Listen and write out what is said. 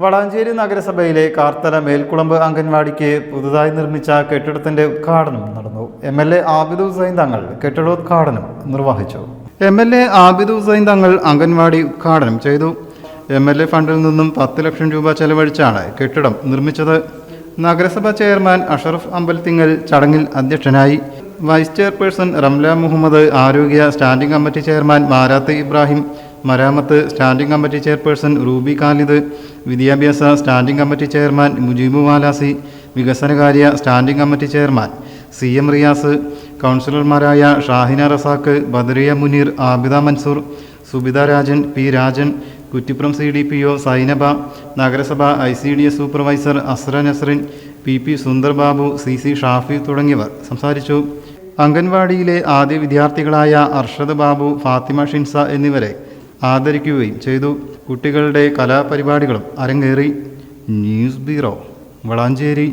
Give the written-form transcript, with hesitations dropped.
വളാഞ്ചേരി നഗരസഭയിലെ കാർത്തല മേൽക്കുളമ്പ് അംഗൻവാടിക്ക് പുതുതായി നിർമ്മിച്ച കെട്ടിടത്തിന്റെ ഉദ്ഘാടനം നടന്നു. MLA ആബിദ് ഹുസൈൻ തങ്ങൾ കെട്ടിടോദ്ഘാടനം നിർവഹിച്ചു. MLA ആബിദ് ഹുസൈൻ തങ്ങൾ അംഗൻവാടി ഉദ്ഘാടനം ചെയ്തു. MLA ഫണ്ടിൽ നിന്നും 10 ലക്ഷം രൂപ ചെലവഴിച്ചാണ് കെട്ടിടം നിർമ്മിച്ചത്. നഗരസഭാ ചെയർമാൻ അഷറഫ് അമ്പലത്തിങ്ങൽ ചടങ്ങിൽ അധ്യക്ഷനായി. വൈസ് ചെയർപേഴ്സൺ റംല മുഹമ്മദ്, ആരോഗ്യ standing committee chairman Marath Ibrahim, മരാമത്ത് standing committee chairperson Ruby Khalid, വിദ്യാഭ്യാസ standing committee chairman Mujeeb Valasi, വികസനകാര്യ standing committee chairman CM Riyas, കൗൺസിലർമാരായ ഷാഹിന റസാഖ്, ബദറിയ മുനീർ, ആബിദ മൻസൂർ, സുബിത രാജൻ, P രാജൻ, കുറ്റിപ്പുറം CDPO സൈനബ, നഗരസഭ ICDS supervisor Asra Nasrin, PP Sundar Babu, CC Shafi തുടങ്ങിയവർ സംസാരിച്ചു. അംഗൻവാടിയിലെ ആദ്യ വിദ്യാർത്ഥികളായ അർഷദ് ബാബു, ഫാത്തിമ ഷിൻസ എന്നിവരെ ആദരിക്കുകയും ചെയ്തു. കുട്ടികളുടെ കലാപരിപാടികളും അരങ്ങേറി. News bureau, Valanchery.